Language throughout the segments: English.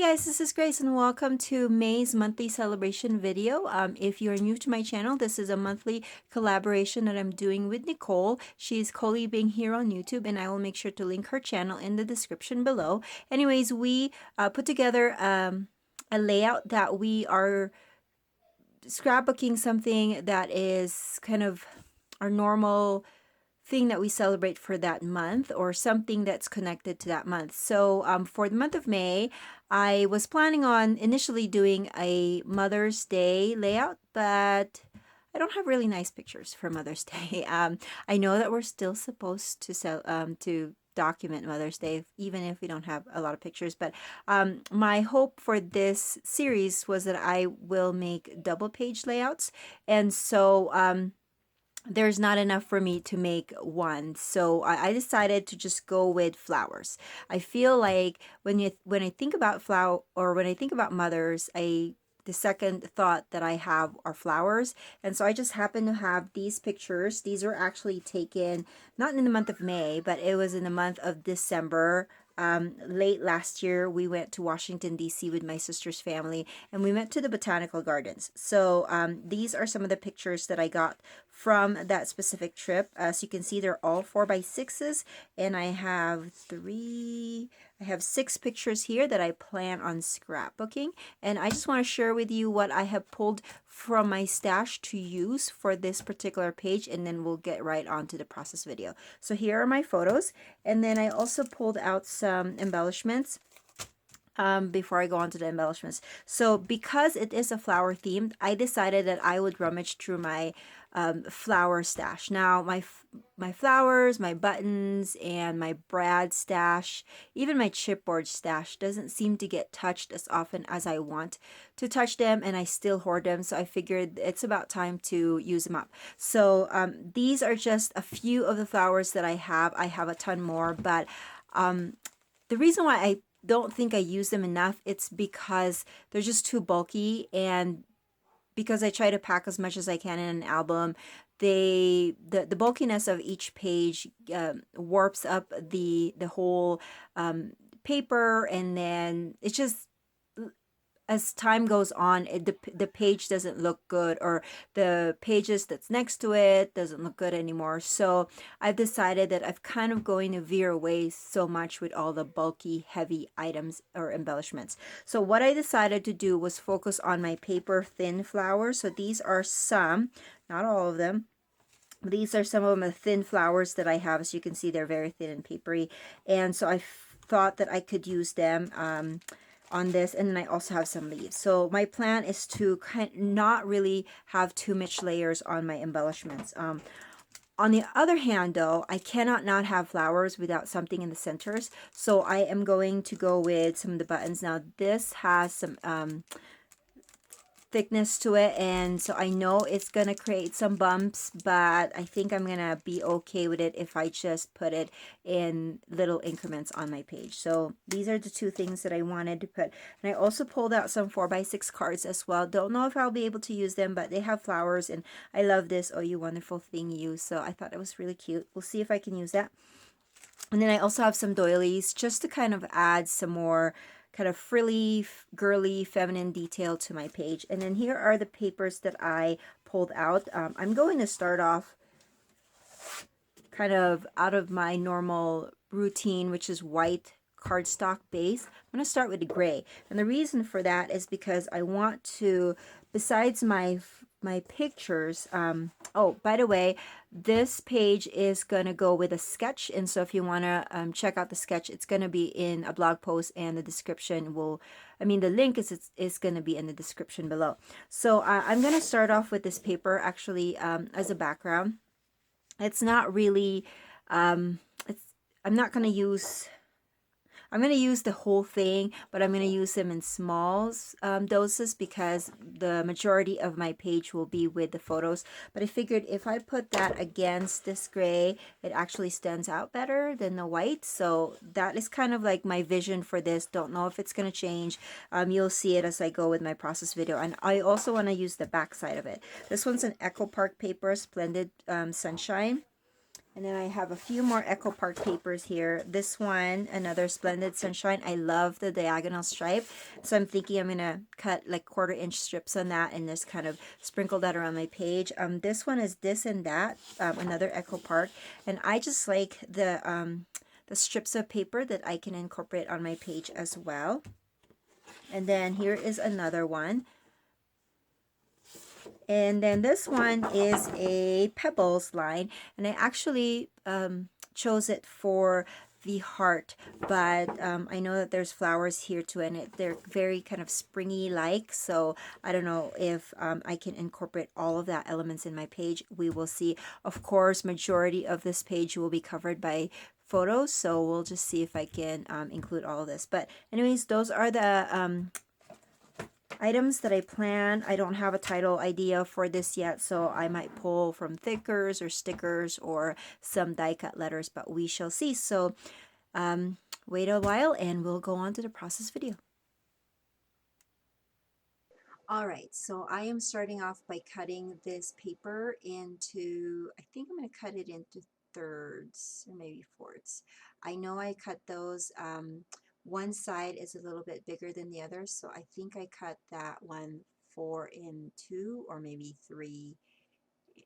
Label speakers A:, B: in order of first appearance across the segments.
A: guys, this is Grace and welcome to May's monthly celebration video. If you're new to my channel, this is a monthly collaboration that I'm doing with Nicole. She's ColieBing here on YouTube, and I will make sure to link her channel in the description below. Anyways, we put together a layout that we are scrapbooking something that is kind of our normal thing that we celebrate for that month, or something that's connected to that month. So for the month of May, I was planning on initially doing a Mother's Day layout, but I don't have really nice pictures for Mother's Day. I know that we're still supposed to document Mother's Day, even if we don't have a lot of pictures. But my hope for this series was that I will make double page layouts, and so there's not enough for me to make one, so I decided to just go with flowers. I feel like when I think about when I think about mothers, the second thought that I have are flowers. And so I just happen to have these pictures. These were actually taken not in the month of May, but it was in the month of December. Late last year, we went to Washington, D.C. with my sister's family, and we went to the botanical gardens. So these are some of the pictures that I got from that specific trip. As you can see, they're all 4x6s, and I have 6 pictures here that I plan on scrapbooking. And I just want to share with you what I have pulled from my stash to use for this particular page, and then we'll get right on to the process video. So here are my photos, and then I also pulled out some embellishments before I go on to the embellishments. So because it is a flower themed, I decided that I would rummage through my flower stash. Now my flowers, my buttons, and my brad stash, even my chipboard stash doesn't seem to get touched as often as I want to touch them, and I still hoard them. So I figured it's about time to use them up. So these are just a few of the flowers that I have. I have a ton more, but the reason why I don't think I use them enough, it's because they're just too bulky, and because I try to pack as much as I can in an album, the bulkiness of each page warps up the whole paper, and then it's just, as time goes on, the page doesn't look good, or the pages that's next to it doesn't look good anymore. So I've decided that I've kind of going to veer away so much with all the bulky, heavy items or embellishments. So what I decided to do was focus on my paper thin flowers. So these are some, not all of them. These are some of the thin flowers that I have. As you can see, they're very thin and papery. And so I thought that I could use them on this, and then I also have some leaves. So my plan is to not really have too much layers on my embellishments. On the other hand, though, I cannot not have flowers without something in the centers. So I am going to go with some of the buttons. Now this has some thickness to it, and so I know it's gonna create some bumps, but I think I'm gonna be okay with it if I just put it in little increments on my page. So these are the two things that I wanted to put. And I also pulled out some 4x6 cards as well. Don't know if I'll be able to use them, but they have flowers, and I love this "Oh You Wonderful Thing You," so I thought it was really cute. We'll see if I can use that. And then I also have some doilies just to kind of add some more kind of frilly, girly, feminine detail to my page. And then here are the papers that I pulled out. I'm going to start off kind of out of my normal routine, which is white cardstock base. I'm going to start with the gray. And the reason for that is because I want to, besides my pictures, oh, by the way, this page is going to go with a sketch, and so if you want to check out the sketch, it's going to be in a blog post, and the description will, the link is going to be in the description below. So I'm going to start off with this paper actually as a background. It's not really, I'm going to use the whole thing, but I'm going to use them in small doses because the majority of my page will be with the photos. But I figured if I put that against this gray, it actually stands out better than the white. So that is kind of like my vision for this. Don't know if it's going to change. You'll see it as I go with my process video. And I also want to use the back side of it. This one's an Echo Park paper, Splendid Sunshine. And then I have a few more Echo Park papers here. This one, another Splendid Sunshine. I love the diagonal stripe. So I'm thinking I'm going to cut like 1/4-inch strips on that and just kind of sprinkle that around my page. This one is This and That, another Echo Park. And I just like the strips of paper that I can incorporate on my page as well. And then here is another one. And then this one is a Pebbles line, and I actually chose it for the heart, but I know that there's flowers here too, and they're very kind of springy like, so I don't know if I can incorporate all of that elements in my page. We will see. Of course, majority of this page will be covered by photos, so we'll just see if I can include all of this. But anyways, those are the items that I plan. I don't have a title idea for this yet, so I might pull from thickers or stickers or some die cut letters, but we shall see. So wait a while and we'll go on to the process video. All right, so I am starting off by cutting this paper into, I think I'm going to cut it into thirds or maybe fourths. I know I cut those. One side is a little bit bigger than the other, so I think I cut that one 4 in 2 or maybe 3.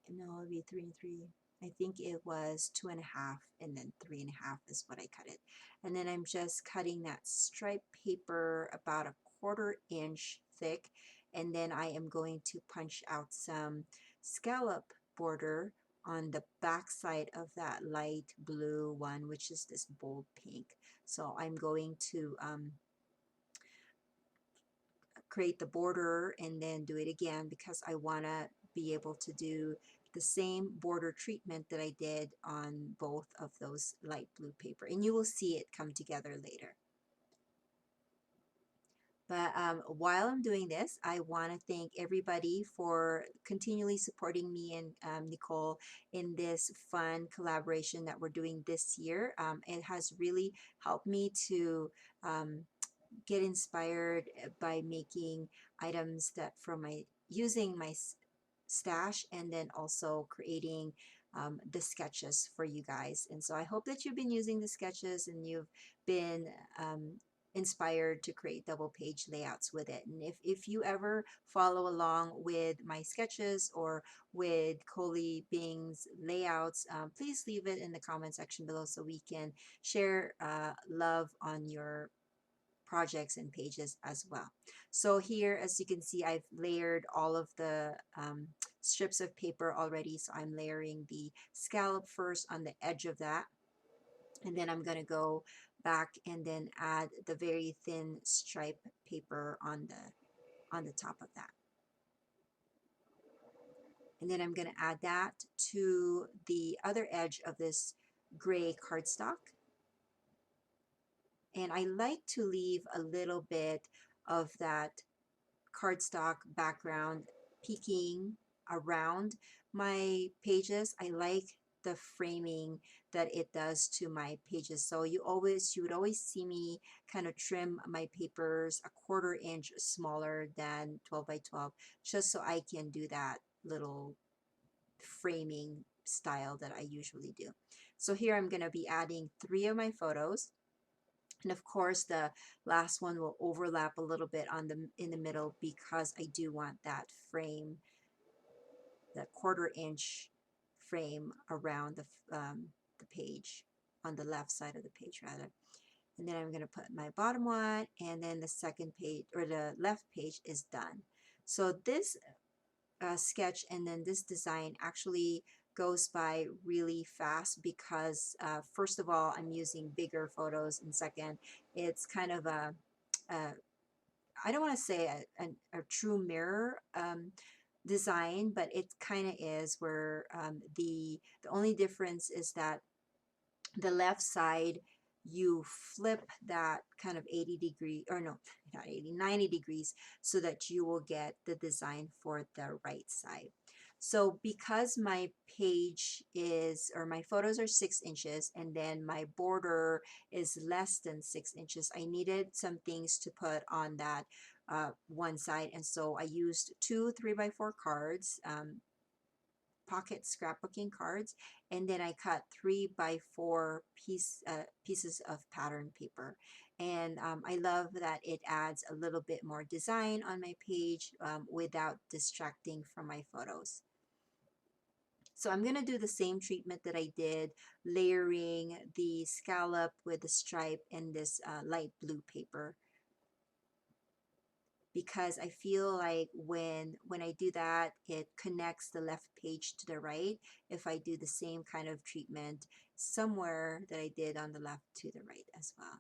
A: No, it'd be 3 and 3. I think it was 2.5 and then 3.5 is what I cut it. And then I'm just cutting that striped paper about a 1/4 inch thick, and then I am going to punch out some scallop border on the back side of that light blue one, which is this bold pink. So I'm going to create the border and then do it again because I want to be able to do the same border treatment that I did on both of those light blue paper, and you will see it come together later. But while I'm doing this, I want to thank everybody for continually supporting me and Nicole in this fun collaboration that we're doing this year. It has really helped me to get inspired by making items that from my using my stash, and then also creating the sketches for you guys. And so I hope that you've been using the sketches and you've been inspired to create double page layouts with it. And if you ever follow along with my sketches or with ColieBing's layouts, please leave it in the comment section below so we can share love on your projects and pages as well. So here, as you can see, I've layered all of the strips of paper already. So I'm layering the scallop first on the edge of that, and then I'm going to go back and then add the very thin stripe paper on the top of that. And then I'm going to add that to the other edge of this gray cardstock. And I like to leave a little bit of that cardstock background peeking around my pages. I like the framing that it does to my pages. So you would always see me kind of trim my papers a 1/4 inch smaller than 12 by 12, just so I can do that little framing style that I usually do. So here I'm going to be adding 3 of my photos. And of course, the last one will overlap a little bit in the middle because I do want that frame, that 1/4 inch frame around the page, on the left side of the page rather. And then I'm going to put my bottom one, and then the second page or the left page is done. So this sketch and then this design actually goes by really fast because first of all, I'm using bigger photos, and second, it's kind of a I don't want to say a true mirror design, but it kind of is, where the only difference is that the left side, you flip that kind of 80 degree, or no, not 80, 90 degrees, so that you will get the design for the right side. So because my page is, or my photos are 6 inches and then my border is less than 6 inches, I needed some things to put on that one side, and so I used 2 3x4 cards. pocket scrapbooking cards, and then I cut 3x4 pieces of pattern paper. And I love that it adds a little bit more design on my page without distracting from my photos. So I'm going to do the same treatment that I did, layering the scallop with the stripe and this light blue paper, because I feel like when I do that, it connects the left page to the right if I do the same kind of treatment somewhere that I did on the left to the right as well.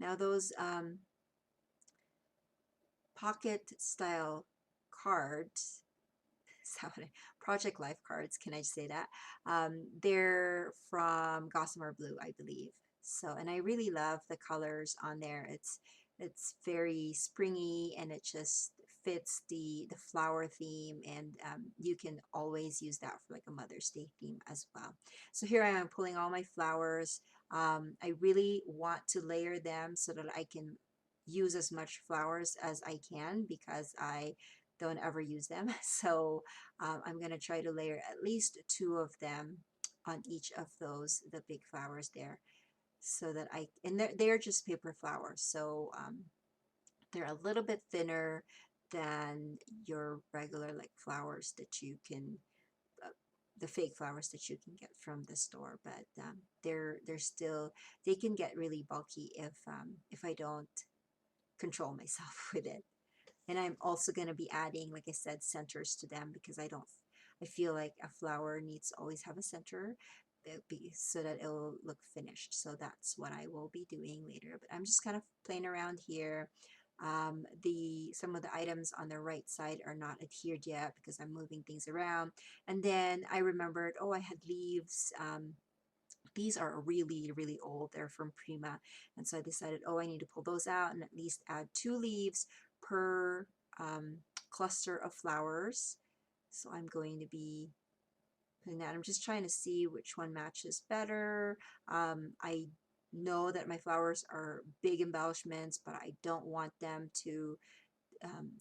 A: Now those pocket style cards, Project Life cards, can I say that? They're from Gossamer Blue, I believe. So, and I really love the colors on there. It's very springy, and it just fits the flower theme, and you can always use that for like a Mother's Day theme as well. So here I am pulling all my flowers. I really want to layer them so that I can use as much flowers as I can, because I don't ever use them. So I'm going to try to layer at least 2 of them on each of those, the big flowers there, so that and they're just paper flowers. So they're a little bit thinner than your regular like flowers that you can, uh, the fake flowers that you can get from the store, but they're still, they can get really bulky if I don't control myself with it. And I'm also going to be adding, like I said, centers to them, because I feel like a flower needs to always have a center so that it'll look finished. So that's what I will be doing later. But I'm just kind of playing around here. Some of the items on the right side are not adhered yet because I'm moving things around. And then I remembered, oh, I had leaves. These are really, really old. They're from Prima. And so I decided, oh, I need to pull those out and at least add 2 leaves per cluster of flowers. So I'm going to be putting that. I'm just trying to see which one matches better. I know that my flowers are big embellishments, but I don't want them to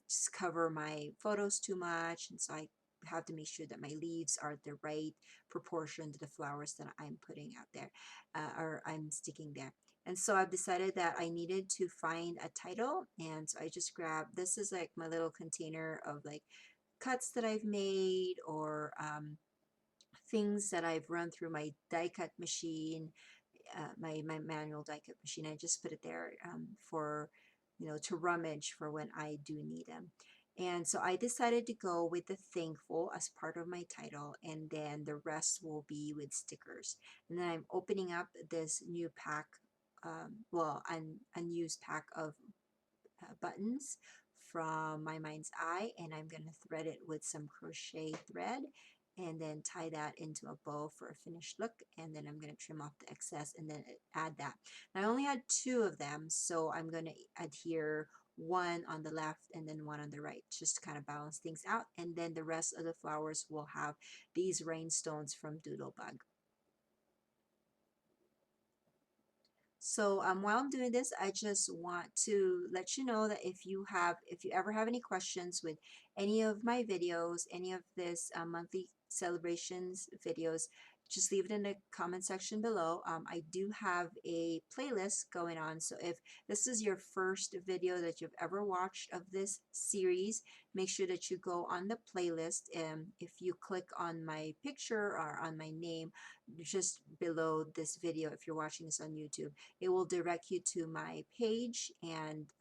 A: just cover my photos too much, and so I have to make sure that my leaves are the right proportion to the flowers that I'm putting out there, or I'm sticking there. And so I've decided that I needed to find a title, and so I just grabbed, this is like my little container of like cuts that I've made, or things that I've run through my die cut machine, my manual die cut machine. I just put it there for, to rummage for when I do need them. And so I decided to go with the thankful as part of my title, and then the rest will be with stickers. And then I'm opening up this new pack, well, an unused pack of buttons from My Mind's Eye, and I'm going to thread it with some crochet thread and then tie that into a bow for a finished look, and then I'm going to trim off the excess and then add that. And I only had 2 of them, so I'm going to adhere 1 on the left and then 1 on the right, just to kind of balance things out. And then the rest of the flowers will have these rhinestones from Doodlebug. So while I'm doing this, I just want to let you know that if you ever have any questions with any of my videos, any of this monthly celebrations videos, just leave it in the comment section below. I do have a playlist going on, so if this is your first video that you've ever watched of this series, make sure that you go on the playlist. And if you click on my picture or on my name just below this video, if you're watching this on YouTube, it will direct you to my page,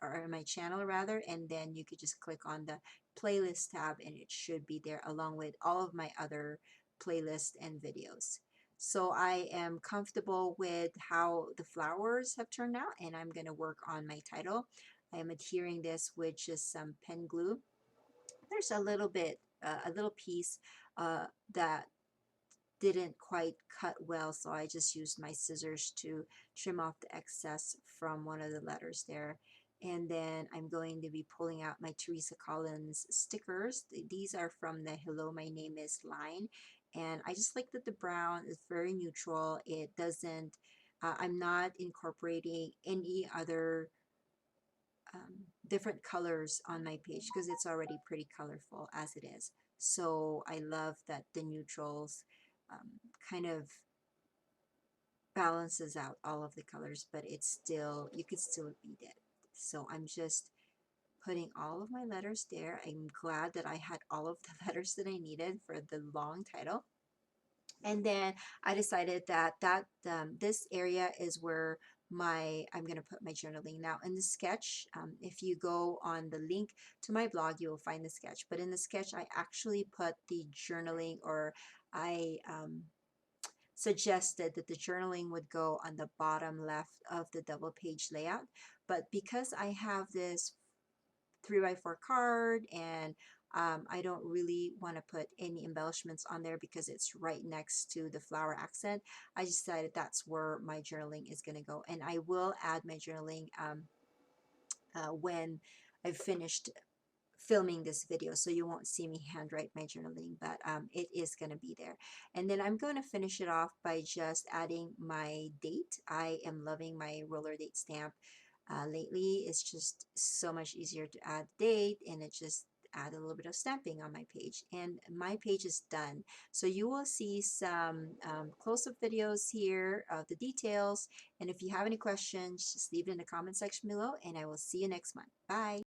A: or my channel rather, and then you could just click on the playlist tab and it should be there along with all of my other playlists and videos. So I am comfortable with how the flowers have turned out, and I'm going to work on my title. I am adhering this with just some pen glue. There's a little bit, a little piece that didn't quite cut well, so I just used my scissors to trim off the excess from one of the letters there. And then I'm going to be pulling out my Teresa Collins stickers. These are from the Hello, My Name Is line. And I just like that the brown is very neutral. It doesn't I'm not incorporating any other different colors on my page because it's already pretty colorful as it is. So I love that the neutrals kind of balances out all of the colors, but it's still, you could still read it. So I'm just putting all of my letters there. I'm glad that I had all of the letters that I needed for the long title. And then I decided that this area is where I'm going to put my journaling. Now in the sketch, if you go on the link to my blog, you will find the sketch. But in the sketch, I actually put the journaling, or I suggested that the journaling would go on the bottom left of the double page layout. But because I have this 3x4 card, and I don't really want to put any embellishments on there because it's right next to the flower accent, I decided that's where my journaling is going to go. And I will add my journaling when I've finished filming this video, so you won't see me handwrite my journaling, but it is going to be there. And then I'm going to finish it off by just adding my date. I am loving my roller date stamp lately. It's just so much easier to add date, and it just add a little bit of stamping on my page, and my page is done. So you will see some close-up videos here of the details, and if you have any questions, just leave it in the comment section below, and I will see you next month. Bye.